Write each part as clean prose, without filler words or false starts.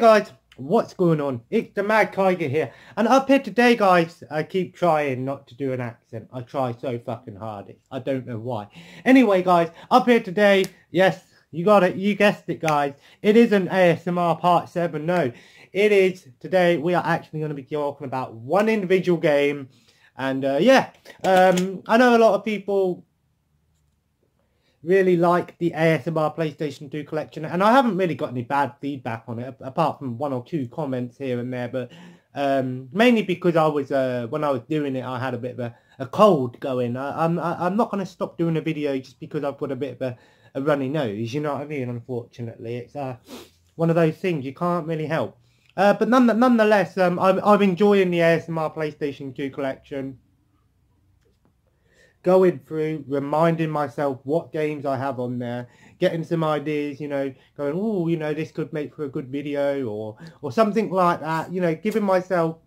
Guys, what's going on? It's TheMadKaiger here, and up here today, guys, I keep trying not to do an accent. I try so fucking hard. I don't know why. Anyway, guys, up here today, yes, you got it, you guessed it, guys. It isn't ASMR Part 7, no. It is, today, we are actually going to be talking about one individual game, and yeah, I know a lot of people really like the ASMR PlayStation 2 collection, and I haven't really got any bad feedback on it apart from one or two comments here and there, but mainly because I was when I was doing it I had a bit of a cold going. I'm not going to stop doing a video just because I've got a bit of a runny nose, you know what I mean. Unfortunately, it's one of those things you can't really help, but nonetheless, I'm enjoying the ASMR PlayStation 2 collection, going through, reminding myself what games I have on there, getting some ideas, you know, going, oh, you know, this could make for a good video, or something like that, you know, giving myself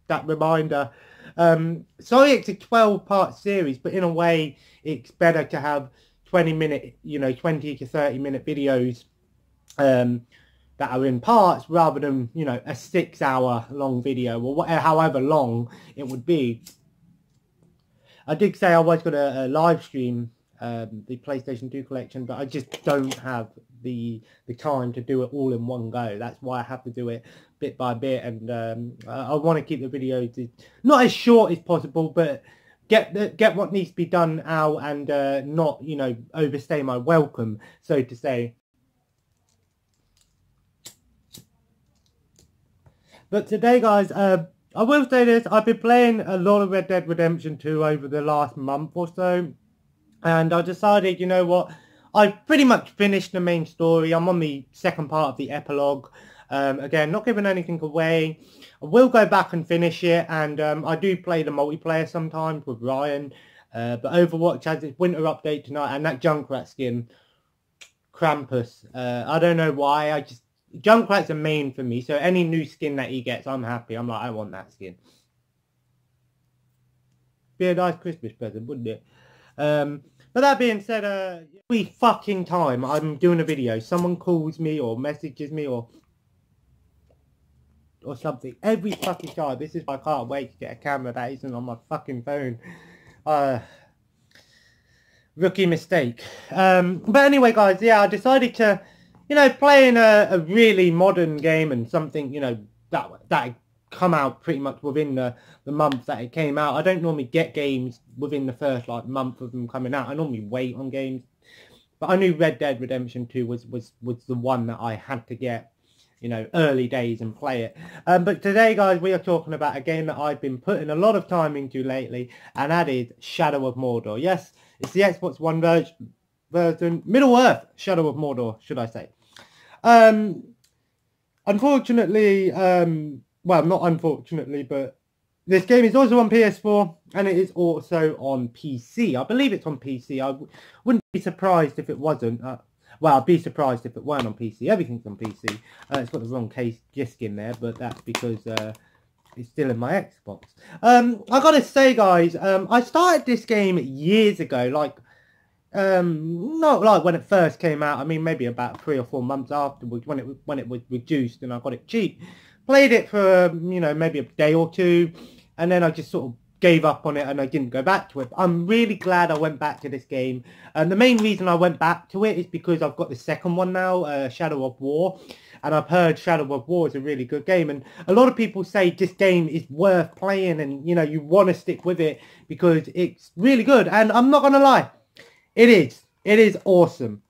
that reminder. Sorry it's a 12-part series, but in a way it's better to have 20-minute, you know, 20 to 30-minute videos that are in parts rather than, you know, a 6-hour long video or whatever, however long it would be. I did say I was going to live stream the PlayStation 2 collection, but I just don't have the time to do it all in one go. That's why I have to do it bit by bit, and I want to keep the videos not as short as possible, but get what needs to be done out, and not, you know, overstay my welcome, so to say. But today, guys, I will say this, I've been playing a lot of Red Dead Redemption 2 over the last month or so, and I decided, you know what, I've pretty much finished the main story. I'm on the second part of the epilogue. Again, not giving anything away. I will go back and finish it, and I do play the multiplayer sometimes with Ryan, but Overwatch has its winter update tonight, and that Junkrat skin, Krampus, I don't know why, Junkrat's a main for me, so any new skin that he gets, I'm happy. I'm like, I want that skin. Be a nice Christmas present, wouldn't it? But that being said, every fucking time I'm doing a video, someone calls me or messages me or something. Every fucking time. This is why I can't wait to get a camera that isn't on my fucking phone. Rookie mistake. But anyway, guys, yeah, I decided to, you know, playing a really modern game, and something, you know, that come out pretty much within the month that it came out. I don't normally get games within the first, like, month of them coming out. I normally wait on games. But I knew Red Dead Redemption 2 was the one that I had to get, you know, early days and play it. But today, guys, we are talking about a game that I've been putting a lot of time into lately, and that is Shadow of Mordor. Yes, it's the Xbox One version, Middle-earth Shadow of Mordor, should I say. Unfortunately, well, not unfortunately, but this game is also on PS4, and it is also on PC. I believe it's on PC. I wouldn't be surprised if it wasn't. Well, I'd be surprised if it weren't on PC. Everything's on PC. It's got the wrong disc in there, but that's because it's still in my Xbox. I gotta say, guys, I started this game years ago, like, not like when it first came out. I mean, maybe about 3 or 4 months afterwards, when it was reduced and I got it cheap. Played it for, you know, maybe a day or two, and then I just sort of gave up on it and I didn't go back to it. I'm really glad I went back to this game, and the main reason I went back to it is because I've got the second one now, Shadow of War, and I've heard Shadow of War is a really good game, and a lot of people say this game is worth playing, and, you know, you want to stick with it because it's really good, and I'm not gonna lie, it is awesome.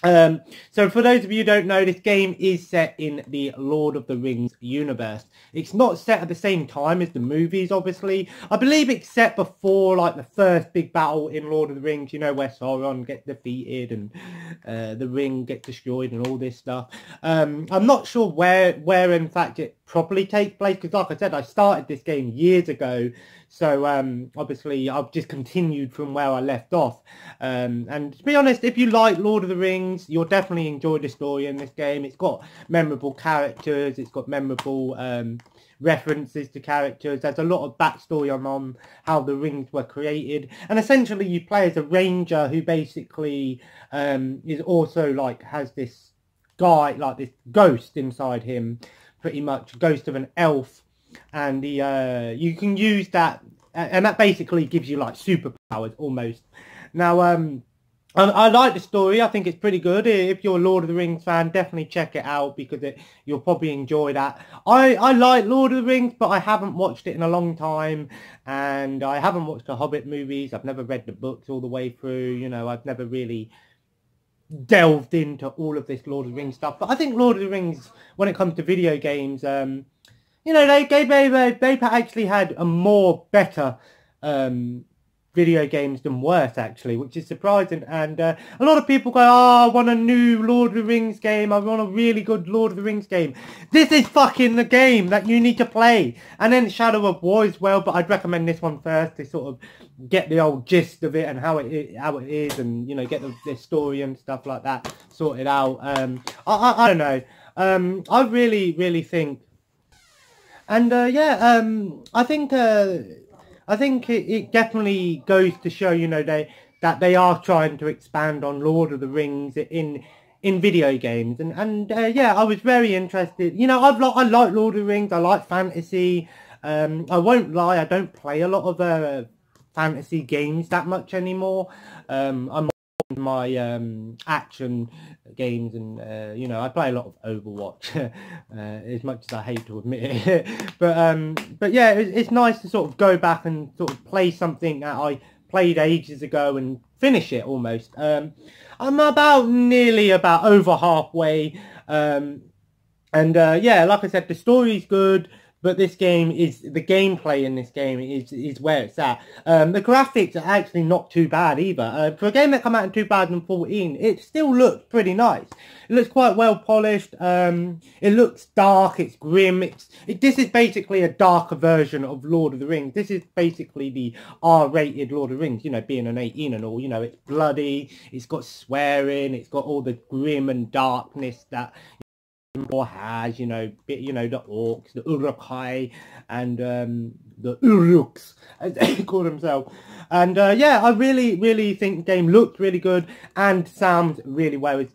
So for those of you who don't know, this game is set in the Lord of the Rings universe. It's not set at the same time as the movies, obviously. I believe it's set before, like, the first big battle in Lord of the Rings, you know, where Sauron gets defeated and the ring gets destroyed and all this stuff. I'm not sure where in fact it properly takes place, because like I said, I started this game years ago, so obviously I've just continued from where I left off, and to be honest, if you like Lord of the Rings, you'll definitely enjoy the story in this game. It's got memorable characters, it's got memorable references to characters. There's a lot of backstory on how the rings were created, and essentially you play as a ranger who basically is also, like, has this guy, like this ghost inside him, pretty much ghost of an elf, and the you can use that, and that basically gives you like superpowers almost. Now I like the story. I think it's pretty good. If you're a Lord of the Rings fan, definitely check it out because you'll probably enjoy that. I like Lord of the Rings, but I haven't watched it in a long time, and I haven't watched the Hobbit movies. I've never read the books all the way through. You know, I've never really delved into all of this Lord of the Rings stuff. But I think Lord of the Rings, when it comes to video games, you know, they actually had a more better video games than worse, actually, which is surprising. And a lot of people go, oh, I want a new Lord of the Rings game, I want a really good Lord of the Rings game. This is fucking the game that you need to play. And then Shadow of War as well, but I'd recommend this one first to sort of get the old gist of it and how it is, and, you know, get the story and stuff like that sorted out. I don't know. I really think, and yeah, I think it definitely goes to show, you know, that they are trying to expand on Lord of the Rings in video games, and yeah, I was very interested. You know, I like Lord of the Rings. I like fantasy. I won't lie, I don't play a lot of fantasy games that much anymore. I'm my action games, and you know, I play a lot of Overwatch as much as I hate to admit it. But yeah, it's nice to sort of go back and sort of play something that I played ages ago and finish it almost. I'm nearly about over halfway, and yeah, like I said, the story's good. But the gameplay in this game is where it's at. The graphics are actually not too bad either. For a game that came out in 2014, it still looks pretty nice. It looks quite well polished. It looks dark, it's grim. This is basically a darker version of Lord of the Rings. This is basically the R-rated Lord of the Rings, you know, being an 18 and all. You know, it's bloody, it's got swearing, it's got all the grim and darkness that Mordor has, you know, the orcs, the Uruk-hai, and the Uruks, as they call themselves. And yeah, I really think the game looked really good and sounds really good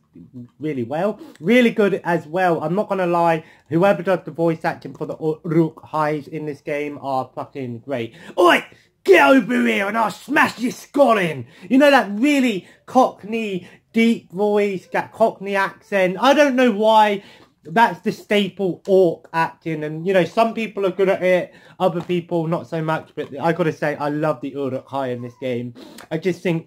as well. I'm not gonna lie, whoever does the voice acting for the Uruk-hais in this game are fucking great. Oi! Get over here and I'll smash your skull in! You know, that really cockney, deep voice, that cockney accent. I don't know why. That's the staple orc acting, and you know, some people are good at it, other people not so much, but I gotta say, I love the Uruk-hai in this game. I just think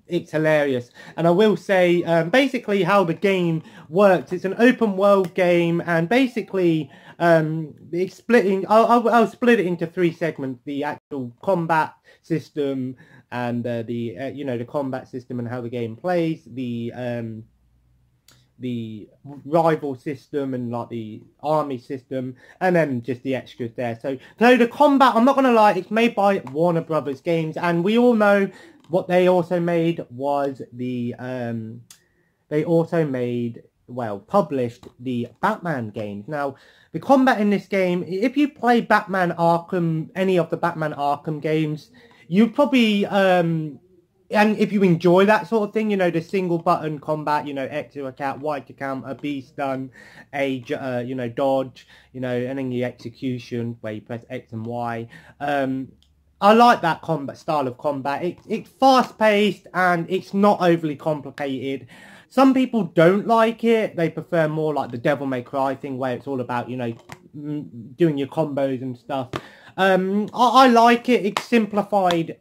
it's hilarious. And I will say, basically how the game works, it's an open world game, and basically it's splitting, I'll split it into 3 segments: the actual combat system, and you know, the combat system and how the game plays, the rival system and like the army system, and then just the extras there. So the combat, I'm not gonna lie, it's made by Warner Brothers Games, and we all know what they also made was published the Batman games. Now the combat in this game, if you play Batman Arkham, any of the Batman Arkham games, you probably and if you enjoy that sort of thing, you know, the single button combat, you know, X to attack, Y to counter, B stun, A, you know, dodge, you know, and then the execution where you press X and Y. I like that combat style of combat. It's fast paced and it's not overly complicated. Some people don't like it. They prefer more like the Devil May Cry thing where it's all about, you know, doing your combos and stuff. I like it. It's simplified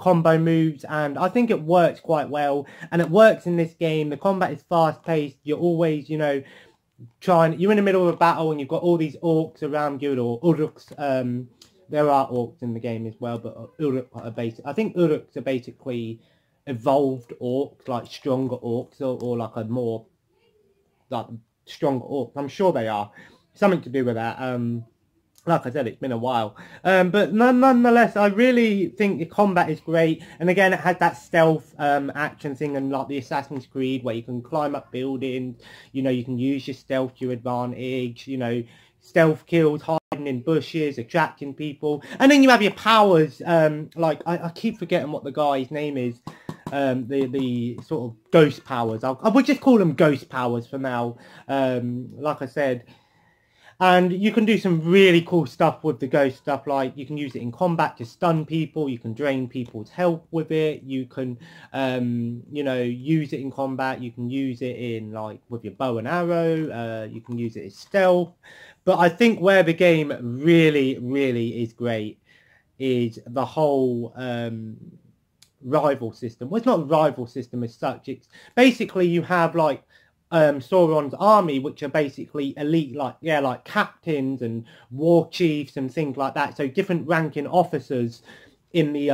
combo moves, and I think it works quite well, and it works in this game. The combat is fast paced. You're always, you know, you're in the middle of a battle and you've got all these orcs around you, or Uruks. There are orcs in the game as well, but Uruk are I think Uruks are basically evolved orcs, like stronger orcs, or like a more like stronger orcs. I'm sure they are something to do with that. Like I said, it's been a while. But nonetheless, I really think the combat is great. And again, it has that stealth action thing, and like the Assassin's Creed, where you can climb up buildings. You know, you can use your stealth to your advantage. You know, stealth kills, hiding in bushes, attracting people. And then you have your powers. Like, I keep forgetting what the guy's name is. the sort of ghost powers. I would just call them ghost powers for now. Like I said. And you can do some really cool stuff with the ghost stuff, like you can use it in combat to stun people, you can drain people's health with it, you can, you know, use it in combat, you can use it in, like, with your bow and arrow, you can use it as stealth. But I think where the game really, really is great is the whole rival system. Well, it's not a rival system as such, it's basically you have, like, Sauron's army, which are basically elite, like captains and war chiefs and things like that. So different ranking officers in the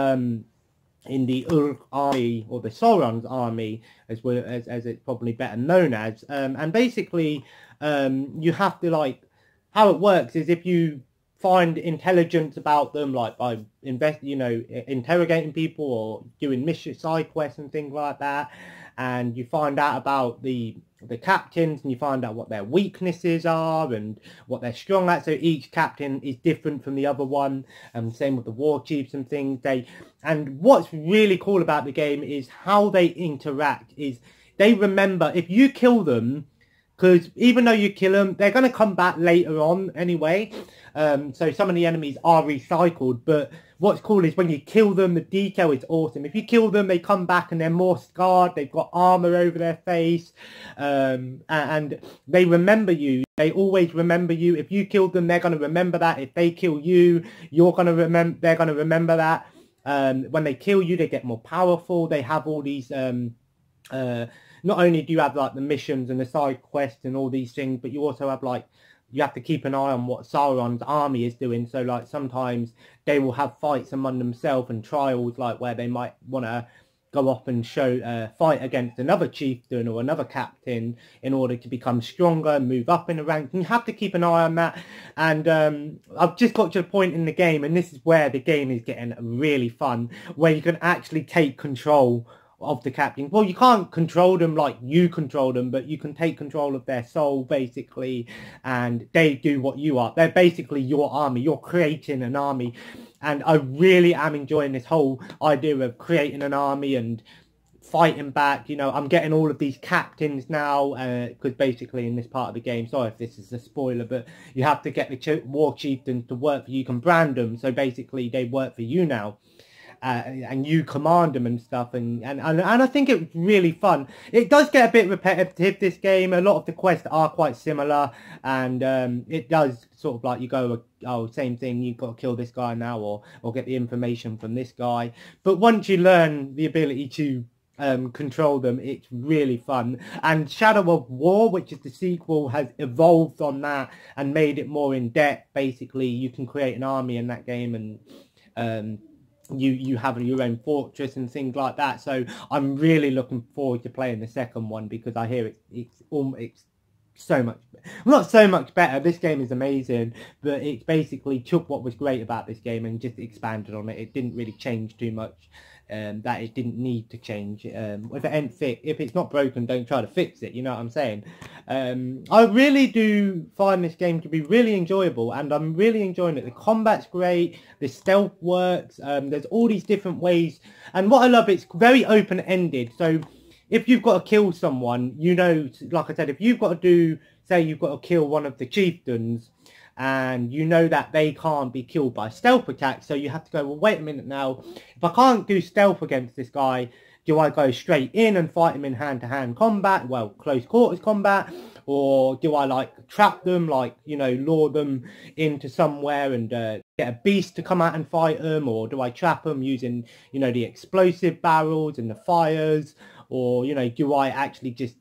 Uruk army, or the Sauron's army, as well as it's probably better known as. And basically, you have to, like, how it works is if you find intelligence about them, like by interrogating people or doing mission side quests and things like that, and you find out about the captains, and you find out what their weaknesses are and what they're strong at. So each captain is different from the other one, and same with the war chiefs and things. And what's really cool about the game is how they interact. Is they remember if you kill them, because even though you kill them, they're going to come back later on anyway. So some of the enemies are recycled, but what's cool is when you kill them, the detail is awesome. If you kill them, they come back and they're more scarred. They've got armor over their face, and they remember you. They always remember you. If you killed them, they're going to remember that. If they kill you, you're going to remember. They're going to remember that. When they kill you, they get more powerful. They have all these. Not only do you have, like, the missions and the side quests and all these things, but you also have, like, you have to keep an eye on what Sauron's army is doing. So, like, sometimes they will have fights among themselves and trials, like, where they might want to go off and fight against another chieftain or another captain in order to become stronger and move up in the ranks. And you have to keep an eye on that. And I've just got to the point in the game, and this is where the game is getting really fun, where you can actually take control of the captain. Well, you can't control them like you control them, but you can take control of their soul, basically, and they do what you are. They're basically your army. You're creating an army, and I really am enjoying this whole idea of creating an army and fighting back. You know, I'm getting all of these captains now, because basically in this part of the game, sorry if this is a spoiler, but you have to get the war chieftains to work for you. You can brand them, so basically they work for you now. And you command them and stuff, and I think it was really fun. It does get a bit repetitive, this game. A lot of the quests are quite similar, and it does sort of like you go, oh, same thing, you've got to kill this guy now, or get the information from this guy. But once you learn the ability to control them, it's really fun. And Shadow of War, which is the sequel, has evolved on that and made it more in depth. Basically, you can create an army in that game, and you have your own fortress and things like that. So I'm really looking forward to playing the second one, because I hear it's so much, well, not so much better. This game is amazing, but it basically took what was great about this game and just expanded on it. It didn't really change too much that it didn't need to change. If it ain't fit, if it's not broken, don't try to fix it, you know what I'm saying? I really do find this game to be really enjoyable, and I'm really enjoying it. The combat's great, the stealth works, there's all these different ways, and what I love, it's very open-ended. So if you've got to kill someone, you know, like I said, if you've got to do, say you've got to kill one of the chieftains, and you know that they can't be killed by stealth attacks, so you have to go, well, wait a minute now, if I can't do stealth against this guy, do I go straight in and fight him in hand-to-hand combat, well, close quarters combat, or do I, like, trap them, like, you know, lure them into somewhere and get a beast to come out and fight them, or do I trap them using, you know, the explosive barrels and the fires, or, you know, do I actually just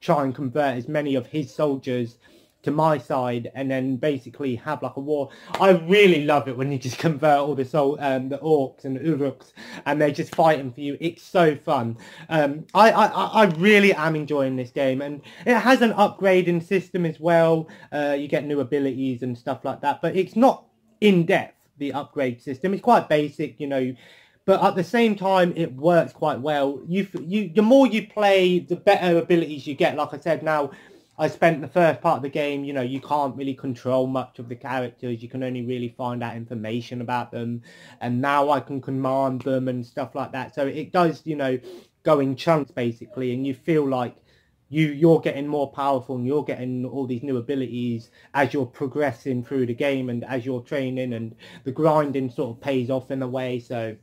try and convert as many of his soldiers to my side and then basically have like a war? I really love it when you just convert all the orcs and the uruks and they're just fighting for you. It's so fun. I really am enjoying this game, and it has an upgrading system as well. You get new abilities and stuff like that, but it's not in depth, the upgrade system. It's quite basic, you know, but at the same time it works quite well. The more you play, the better abilities you get. Like I said, now I spent the first part of the game, you know, you can't really control much of the characters. You can only really find out information about them. And now I can command them and stuff like that. So it does, you know, go in chunks basically, and you feel like you're getting more powerful and you're getting all these new abilities as you're progressing through the game and as you're training, and the grinding sort of pays off in a way. So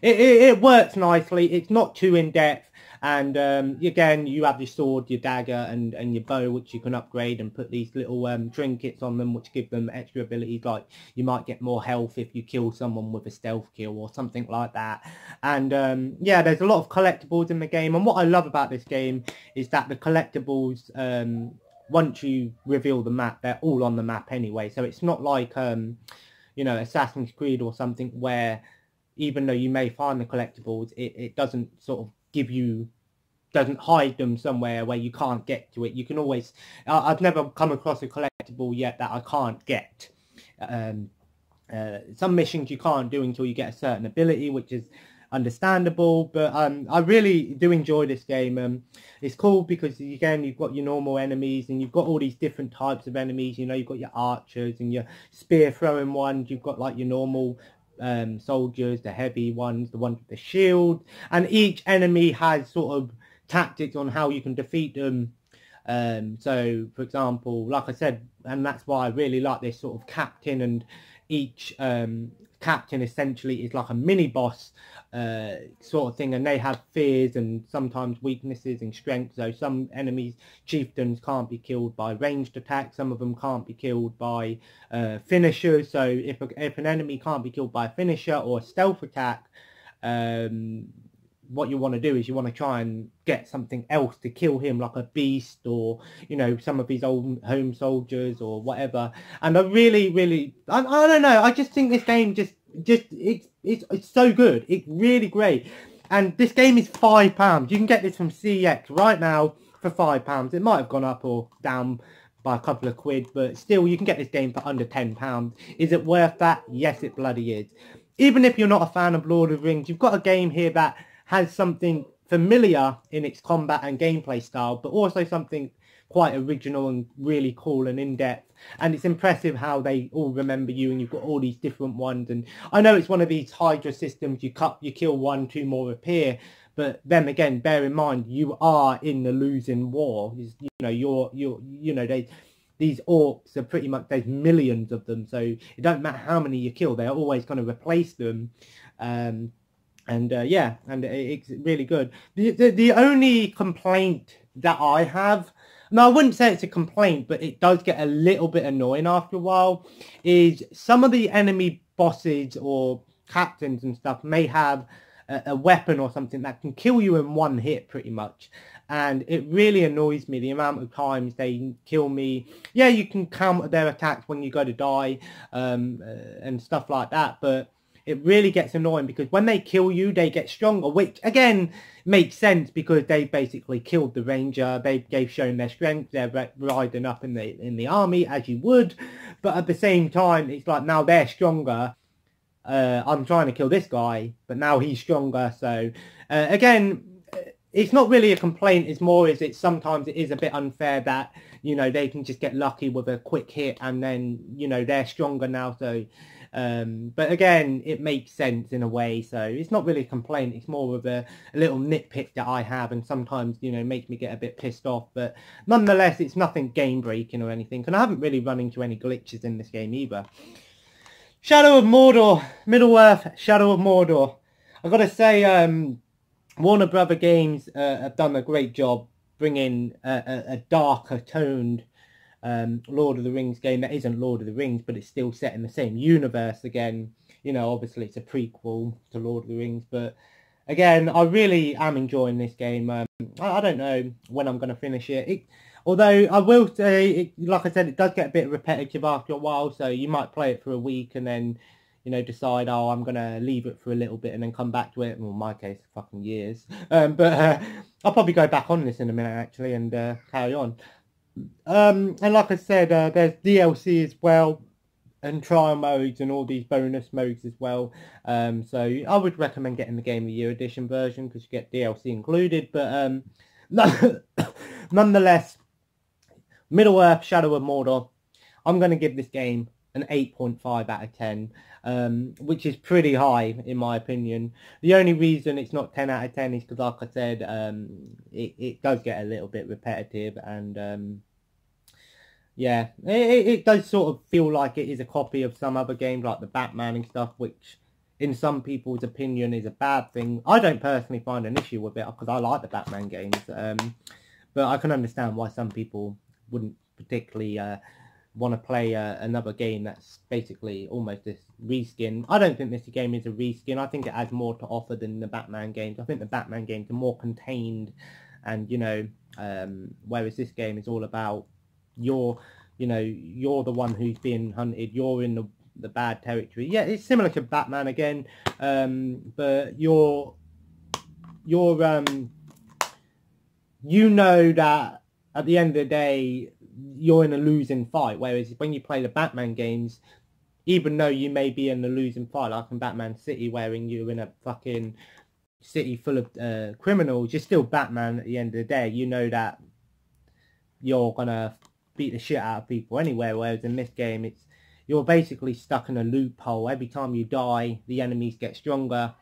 it works nicely. It's not too in depth, and again, you have your sword, your dagger, and your bow, which you can upgrade and put these little trinkets on them, which give them extra abilities. Like you might get more health if you kill someone with a stealth kill or something like that. And yeah, there's a lot of collectibles in the game, and what I love about this game is that the collectibles, once you reveal the map, they're all on the map anyway. So it's not like you know, Assassin's Creed or something where even though you may find the collectibles, it doesn't sort of give you, doesn't hide them somewhere where you can't get to it. You can always, I've never come across a collectible yet that I can't get. Some missions you can't do until you get a certain ability, which is understandable, but I really do enjoy this game. It's cool because again, you've got your normal enemies and you've got all these different types of enemies. You know, you've got your archers and your spear throwing ones, you've got like your normal soldiers, the heavy ones, the ones with the shield, and each enemy has sort of tactics on how you can defeat them. So for example, like I said, and that's why I really like this sort of captain, and each captain essentially is like a mini boss sort of thing, and they have fears and sometimes weaknesses and strengths. So some enemies, chieftains, can't be killed by ranged attacks, some of them can't be killed by finishers. So if an enemy can't be killed by a finisher or a stealth attack, what you want to do is you want to try and get something else to kill him, like a beast or, you know, some of his old home soldiers or whatever. And I really, I don't know, I just think this game it's so good. It's really great. And this game is £5. You can get this from CX right now for £5. It might have gone up or down by a couple of quid, but still, you can get this game for under £10. Is it worth that? Yes, it bloody is. Even if you're not a fan of Lord of the Rings, you've got a game here that has something familiar in its combat and gameplay style, but also something quite original and really cool and in-depth. And it's impressive how they all remember you, and you've got all these different ones. And I know it's one of these Hydra systems, you kill one, two more appear, but then again, bear in mind, you are in the losing war. You know, these orcs are pretty much, there's millions of them, so it don't matter how many you kill, they're always going to replace them. Yeah, and it's really good. The only complaint that I have, no, I wouldn't say it's a complaint, but it does get a little bit annoying after a while, is some of the enemy bosses or captains and stuff may have a weapon or something that can kill you in one hit pretty much. And it really annoys me the amount of times they kill me. Yeah, you can counter their attacks when you go to die and stuff like that, but it really gets annoying because when they kill you, they get stronger, which again makes sense because they basically killed the ranger. They've shown their strength. They're riding up in the army as you would, but at the same time, it's like now they're stronger. I'm trying to kill this guy, but now he's stronger. So again, it's not really a complaint. It's more sometimes it is a bit unfair that, you know, they can just get lucky with a quick hit and then, you know, they're stronger now. So, but again, it makes sense in a way. So it's not really a complaint. It's more of a little nitpick that I have, and sometimes, you know, makes me get a bit pissed off. But nonetheless, it's nothing game breaking or anything. And I haven't really run into any glitches in this game either. Shadow of Mordor, Middle-earth, Shadow of Mordor. I've got to say, Warner Brother Games have done a great job bringing a darker toned Lord of the Rings game that isn't Lord of the Rings, but it's still set in the same universe again. You know, obviously it's a prequel to Lord of the Rings, but again, I really am enjoying this game. I don't know when I'm going to finish it. Although I will say, like I said, it does get a bit repetitive after a while, so you might play it for a week and then, you know, decide, oh, I'm going to leave it for a little bit and then come back to it. Well, in my case, fucking years. But I'll probably go back on this in a minute, actually, and carry on. And like I said, there's DLC as well, and trial modes and all these bonus modes as well. So I would recommend getting the Game of the Year Edition version because you get DLC included. But nonetheless, Middle-earth, Shadow of Mordor, I'm going to give this game an 8.5 out of 10, which is pretty high in my opinion. The only reason it's not 10 out of 10 is because, like I said, it does get a little bit repetitive, and yeah, it does sort of feel like it is a copy of some other games like the Batman and stuff, which in some people's opinion is a bad thing. I don't personally find an issue with it because I like the Batman games, but I can understand why some people wouldn't particularly want to play another game that's basically almost this reskin. I don't think this game is a reskin. I think it has more to offer than the Batman games. I think the Batman games are more contained, and whereas this game is all about you're the one who's being hunted. You're in the bad territory. Yeah, it's similar to Batman again, but you're you know that at the end of the day you're in a losing fight, whereas when you play the Batman games, even though you may be in a losing fight, like in Batman City, wherein you're in a fucking city full of criminals, you're still Batman at the end of the day. You know that you're gonna beat the shit out of people anyway, whereas in this game you're basically stuck in a loophole. Every time you die, the enemies get stronger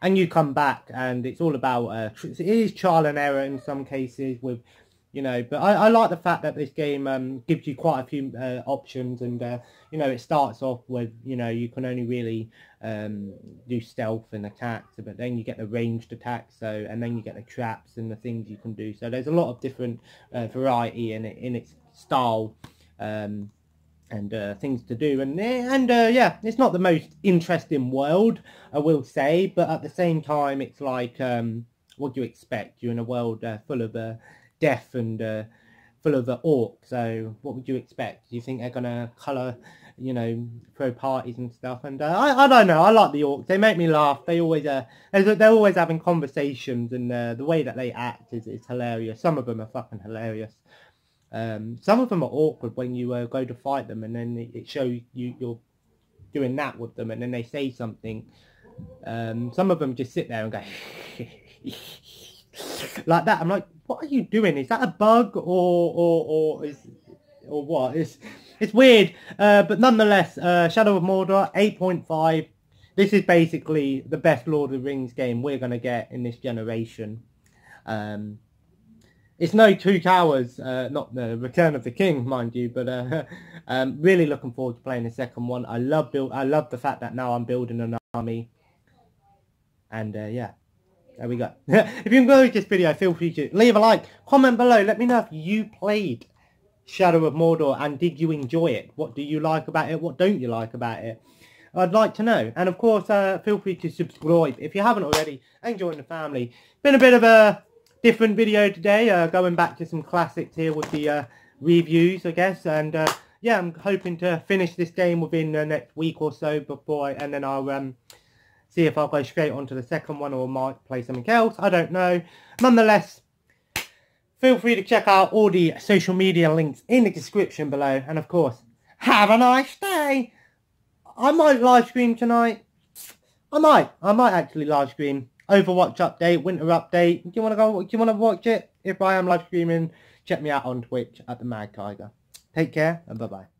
and you come back, and it's all about it is trial and error in some cases with but I like the fact that this game gives you quite a few options, and it starts off with you can only really do stealth and attacks, but then you get the ranged attacks, and then you get the traps and the things you can do. So there's a lot of different variety in its style and things to do, and yeah, it's not the most interesting world, I will say, but at the same time it's like what do you expect? You're in a world full of death and full of orcs, so what would you expect? Do you think they're gonna colour, throw parties and stuff? And I don't know, I like the orcs. They make me laugh. They're always having conversations, and the way that they act is hilarious. Some of them are fucking hilarious. Some of them are awkward when you go to fight them, and then it shows you're doing that with them, and then they say something. Some of them just sit there and go like that. I'm like, what are you doing? Is that a bug or what? It's weird. But nonetheless, Shadow of Mordor 8.5. This is basically the best Lord of the Rings game we're gonna get in this generation. It's no Two Towers, not the Return of the King, mind you, but really looking forward to playing the second one. I love the fact that now I'm building an army, and yeah. There we go. If you enjoyed this video, feel free to leave a like, comment below, let me know if you played Shadow of Mordor and did you enjoy it? What do you like about it? What don't you like about it? I'd like to know. And of course, feel free to subscribe if you haven't already and join the family. Been a bit of a different video today, going back to some classics here with the reviews, I guess. And yeah, I'm hoping to finish this game within the next week or so and then I'll see if I'll go straight onto the second one or might play something else. I don't know. Nonetheless, feel free to check out all the social media links in the description below. And of course, have a nice day. I might live stream tonight. I might actually live stream. Overwatch update, winter update. Do you want to watch it? If I am live streaming, check me out on Twitch at TheMadKaiger. Take care and bye-bye.